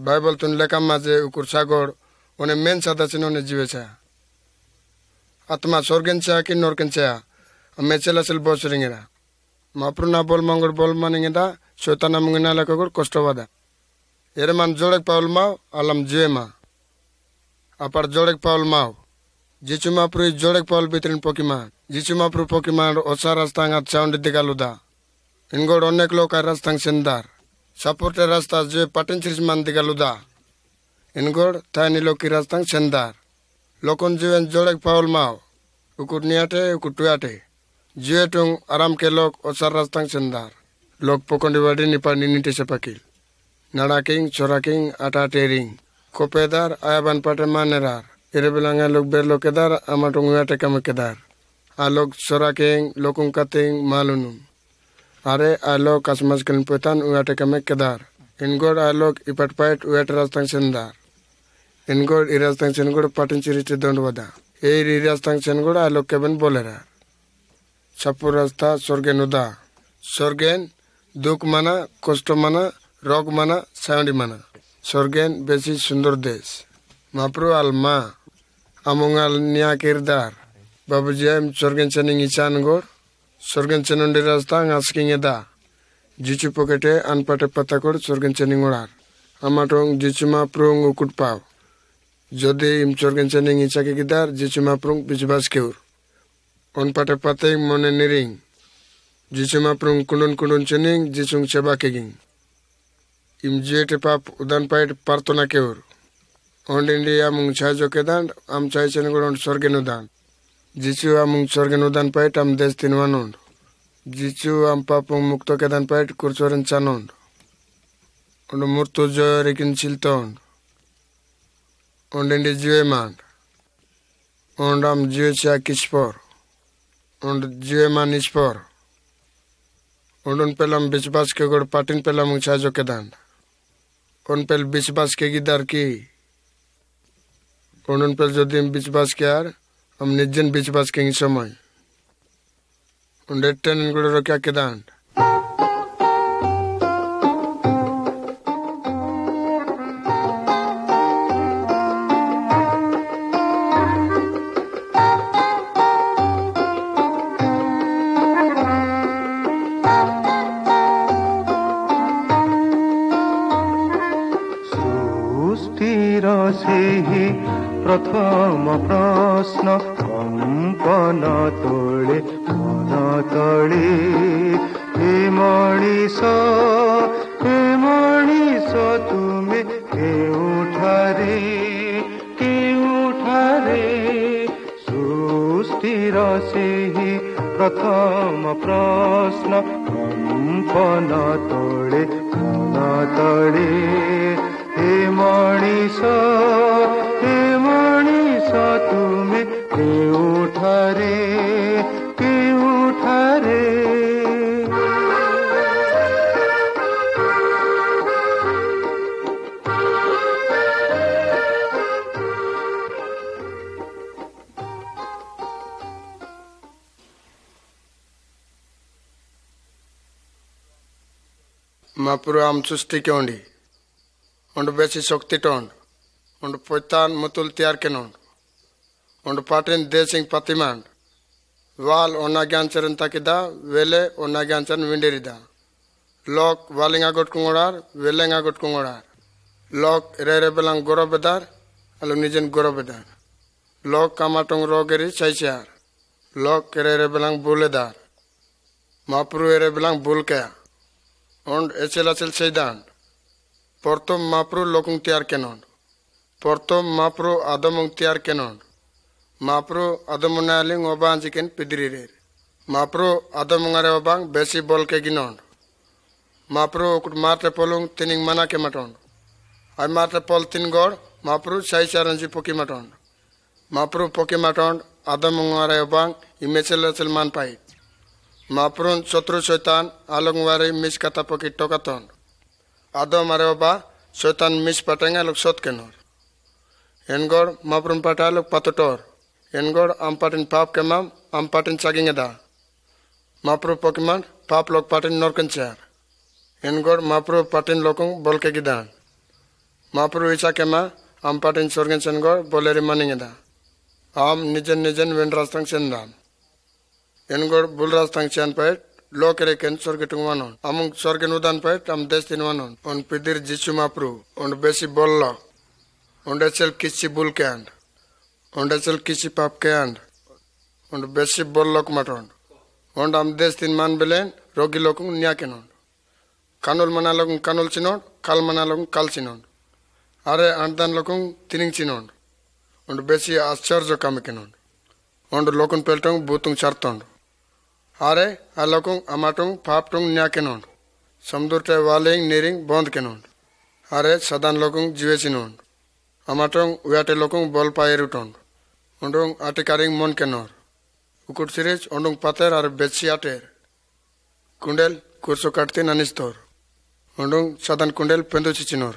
Bible tun lekam maje ukur sagor one men sada chinone jivecha atma sorgencha ki norkencha amechela sel bosringera mapruna bol mangor bol maningeda shotana mungina lakagor kostovada ereman jodek paul mau alam jema apar jodek paul mau jichuma pru jodek paul bitrin pokiman jichuma pru pokiman osarastanga sound digaluda ingod onek lok arastang sendar Saporte rasta je patenchris man digaluda. Ingor tani loki rastang sendar. Lokon jewen jolek paul mau. Ukur niate ukur tuate. Jetung aram ke lok osar rastang sendar. Lok pokon diwadi nipa ninite sepakil. Naraking, choraking, atatering. Kopedar ayaban pate manerar. Irebilanga lok berlokedar amatung uate kamekedar. Alok choraking, lokung kating malunum. Are alok asmas kelputan uate kamek kedar. Ingor alok ipat pait uate rastang sendar. Ingor irastang sengor patin cirite dondwada. Irastang sengor alok keben bolera. Sapur rasta sorgen uda. Sorgen duk mana, kosto mana, rog mana, saundi mana. Sorgen besi sundur des. Mapru alma. Amungal nia kirdar. Babu jem sorgen sening ichan gor. Sorgen chenundi rasta ngasking eda. Jichu pokete anpate patakor sorgen chening orar. Amatong jichuma prung ukut pau. Jodi im sorgen chening ichake gidar jichuma prung bijbas keur. Onpate pateng mone niring. Jichuma prung kunun chening jichung cheba keging. Im jete pap udan pait partona keur. Ondindi amung chajo kedan am chai chenengor sorgen udan. Jichu amung sorgen udan pait am destin wanond. Jichu am papung mukto kedan pait kursoren chanond. Ondo murtu jorekin chiltond. Ondindi juwe man. Ondam juwe cha kispor. Ond juwe man ispor. Ondon pelam bichbas ke gor patin pelam chajo kedan. On pel bichbas ke gidar ki. Ondon pel jodim bichbas ke ar. हम निजन बीच बस के समय उन्हें ten गुड़ रखा के दांड प्रथम प्रश्न कंपन तोले मन तले हे मणिष तुमे केउठारे सृष्टिर सेहि प्रथम प्रश्न कंपन तोले मन तले हे मणिष तुमे केउठारे Mapuru am susti kyondi. Ondo besi shokti tond. Ondo poitan mutul tiar kenon. Ondo patin desing patimand. Wal onna gyancharan takida, vele onna gyancharan winderida. Lok walinga got kungorar, velenga got kungorar. Lok rere belang goro bedar, alu nijen goro bedar. Lok kamatong rogeri chaichar. Lok rere belang buledar. Mapuru ere belang bulkaya. Und echelacel seidan. Portom mapru lokung tiar kenon. Portom mapru adamung tiar kenon. Mapru adamunaling obang jiken pidiririr. Mapru adamungare obang besi bol ke ginon. Mapru ukut marte polung tining mana ke maton. Ay marte pol tin gor mapru sai charanji poki maton. Mapru poki maton adamungare obang imechelacel man pait. Maprun sotru shaitan alungwari mis kata poki tokaton. Ado mareoba shaitan mis patenga luk sot kenor. Engor maprun pataluk patutor. Engor ampatin pap kemam ampatin sagingeda. Mapru pokiman pap lok patin norkenchar. Engor mapru patin lokung bolke gidan. Mapuru icha kema am patin sorgen sengor boleri maningeda. Am nijen nijen wen rastang sendam. Engor bul rastang chan pait lo kereken sorgetung wanon. Amung sorgen udan pait am destin wanon. On pidir jichu mapru on besi bollo. On desel kichi bul kand. On desel kichi pap kand. On besi bollok maton. On am destin man belen rogi lokung nyakenon. Kanul manalokung kanul chinon, kal manalokung kal chinon. Are andan lokung tining chinon. On besi ascharjo kamikenon. On lokun peltong butung charton. Are alokung amatung paptung nyakenon. Samdurte waling niring bond kenon. Are sadan lokung jivechinon. Amatong uyate lokung bol pairuton. Ondung atikaring mon kenor. Ukut sirich ondung pater are betsi ater. Kundel kurso kattin anistor. Ondung sadan kundel pendu chichinor.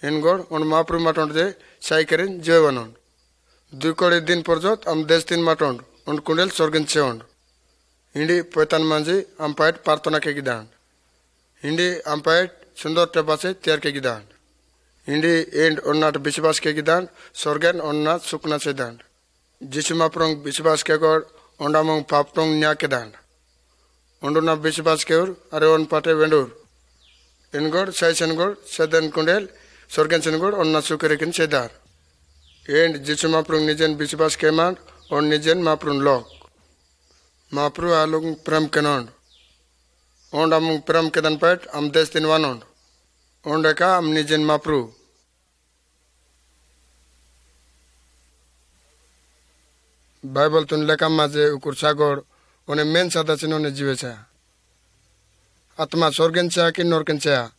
Engor on mapru maton de saikerin jevanon. Dukore din porjot am destin maton on kundel sorgen cheond. Indi poetan manji am pait partona ke gidan. Indi am pait sundor tepase tiar ke gidan. Indi end onnat bisbas ke gidan sorgen onnat sukna sedan. Jisu maprong bisbas ke gor ondamong paptong nya kedan. Ondona bisbas keur are on pate vendur. Engor sai sengor sedan kundel sorgen sengor onna sukerekin sedar. End jisu maprong nijen bisbas keman on nijen maprong lok. Mapru alung pram kenon. On amung pram kedan pait am destin wanon. On deka am nijen mapru. Bible tun lekam maje ukur sagor one men sada chinone jivecha. Atma sorgen cha ki norken cha.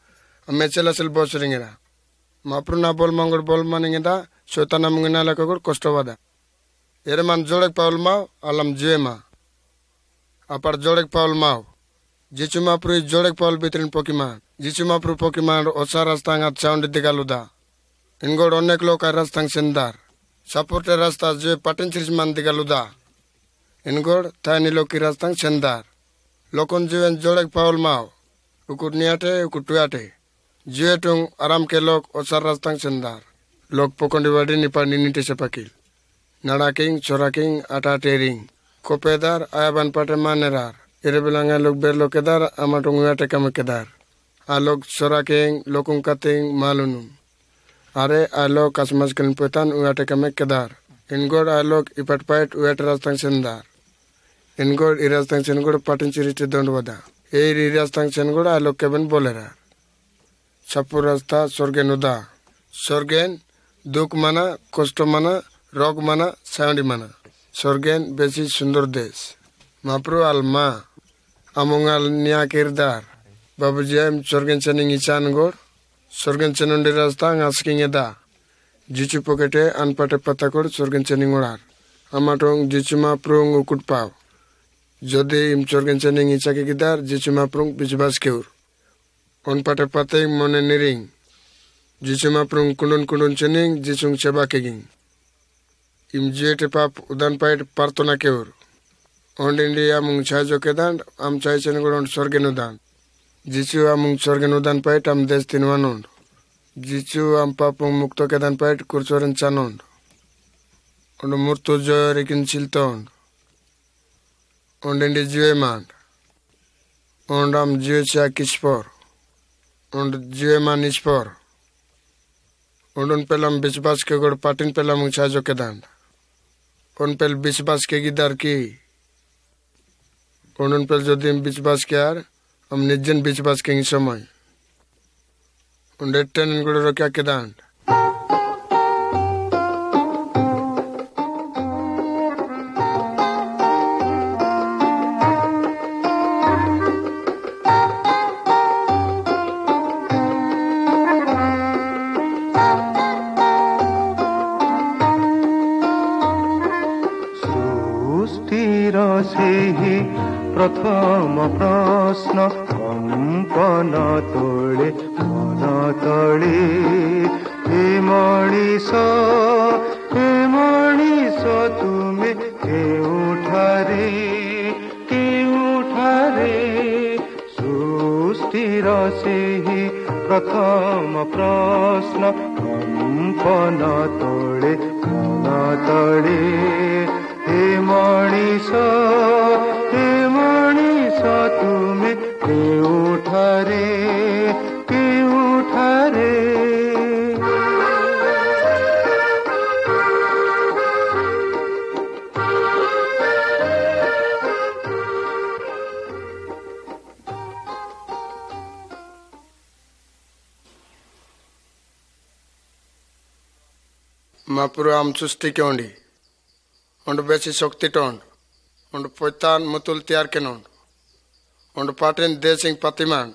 Mechela sel bosringera. Mapru na bol mangor bol maningeda shotana mungina lakagor kostovada. Ereman jolek paul mau alam jema. Apar jolek paul mau. Jichu mapru jolek paul bitrin pokiman. Jichu mapru pokiman osar rastang at sound digaluda. Ingor onek loka rastang sendar. Supporter rasta je patin man digaluda. Ingor tani loki rastang sendar. Lokon jewen jolek paul mau. Ukur niate ukur tuate. Jetung aram ke lok osar rastang sendar. Lok pokon diwadi nipa ninite sepakil. Naraking choraking ata tering. Kopedar ayaban pate manerar. Irebilanga lok berlo kedar amatung uyate kame kedar. Alok soraking lokung kating malunum. Are alok asmas kelin puetan uyate kame kedar. Ingor alok ipat pait uyate rastang sendar. Ingor irastang sengor patin chirite dondwada. Ei irastang sengor alok keben bolera. Sapur rasta sorgen uda. Sorgen duk mana, kosto mana, rog mana, saundi mana. Sorgen besi sundur des. Mapru alma. Amungal niya kirdar. Babu jem sorgen sening ichan gor. Sorgen senundi rasta ngasking eda. Jichu pokete anpate patakor sorgen sening urar. Amatong jichu maprung ukut pav. Jodi im sorgen sening ichake gidar jichu maprung bijbas keur. On pate pateng mone niring. Jichu maprung kunun kunun sening jichung cheba keging. Im jete pap udan pait partona keur. On indi amung chajo kedan am chai chengur on sorgen udan. Jichu amung sorgen udan pait am destin wanon. Jichu am papung mukto kedan pait kursoren chanon. On murtu jo rekin chilton. On indi jue man. On am jue cha kispor. On jue man ispor. On pelam bisbas ke gor patin pelam chajo kedan. On pel bisbas ke gidar ki. On pel jodim bisbas ke ar am nijen bisbas ke somoy. On detten gor rokya kedan. प्रथम प्रश्न कंपन तोले मन तले हे मणिष तुमे केउठारे सुस्थिर से प्रथम प्रश्न कम्पन तोळे मन तळे हे मणिष तुमे केउठारे Mapuru am susti keondi. Ondu besi shokti tond. Ondu poitan mutul tiar kenon. Ondu patin desing patiman.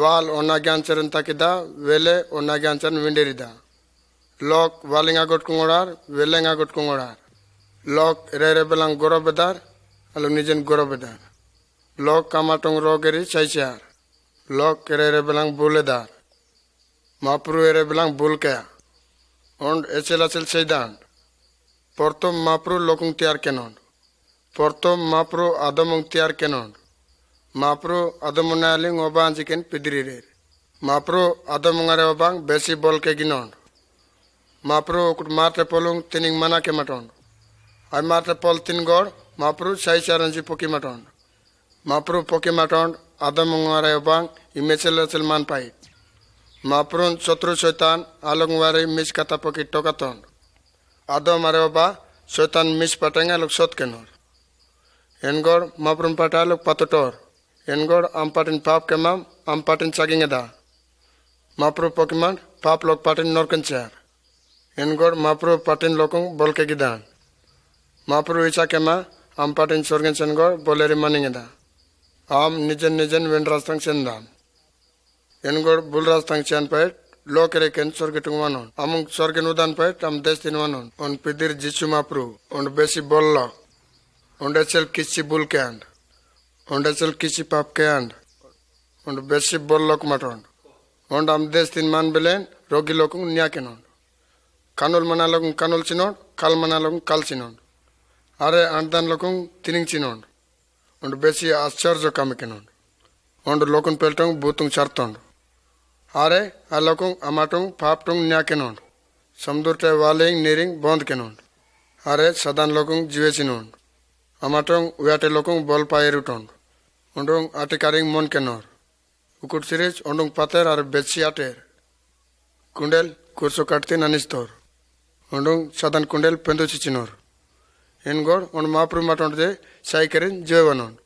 Wal onna gyancharan takida, vele onna gyancharan winderida. Lok walinga got kungodar, velenga got kungodar. Lok rere belang goro bedar, alu nijen goro bedar. Lok kamatong rogeri chaichar. Lok rere belang buledar. Mapuru ere belang bulkaya. Und echelacel seidan. Portom mapru lokung tiar kenon. Portom mapru adamung tiar kenon. Mapru adamunaling obang jiken pidiririr. Mapru adamungare obang besi bol ke ginon. Mapru ukut marte polung tining mana ke maton. Ay marte pol tin gor mapru sai charanji poki maton. Mapru poki maton adamungare obang imechelacel man pait. Maprun sotru shaitan along wari miss katapoki tokaton. Ado mareoba shaitan miss patenga luk sot kenor. Engor maprun pataluk patutor. Engor ampatin pap kemam ampatin sagingeda. Mapru pokiman pap lok patin norkencher. Engor mapru patin lokung bolke gidan. Mapru isa kema ampatin sorgen sengor boleri maningeda. Am nijen wendrastang sendam. Engor bulras tang chan pait lokere ken sorgetung wanon amung sorgen udan pait am destin wanon on pidir jisu mapru on besi bollo on desel kichi bulkand on desel kichi papkand on besi bollok maton on am destin man belen rogi lokung nyakenon kanul manalokung kanul chinon kal manalokung kal chinon are andan lokung tining chinon on besi ascharjo kamikenon on lokun peltong butung charton Are alokung amatung paptung nyakenon. Samdurte waling niring bond kenon. Are sadan lokung jivechinon. Amatung uyate lokung bol pairuton. Undung atikaring mon kenor. Ukut sirich undung pater are betsi ater. Kundel kurso kattin anistor. Undung sadan kundel pendu chichinor. Engor on mapru maton de saikerin jevanon.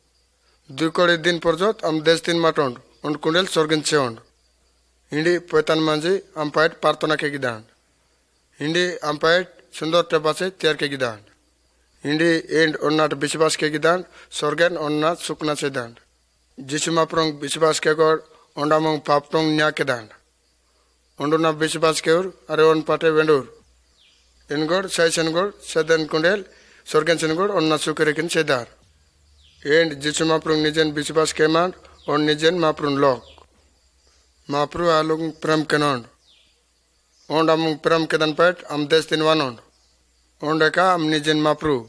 Dukore din porjot am destin maton. On kundel sorgen cheon. Indi poetan manji ampait partona ke gidan. Indi ampait sundor tepase tiar ke gidan. Indi end onnat bisbas ke gidan sorgen onnat sukna sedan. Jisumaprong bisbas ke gor ondamong paptong nya kedan. Onduna bisbas ke ur are on pate vendur. Engor sai sengor seden kundel sorgen sengor onna sukerekin sedar. End jisumaprong nijen bisbas ke man on nijen maprun lok. Mapru alung pram kenon. Ondamung pram kedan pet am destin wanon. Ondeka am nijen mapru.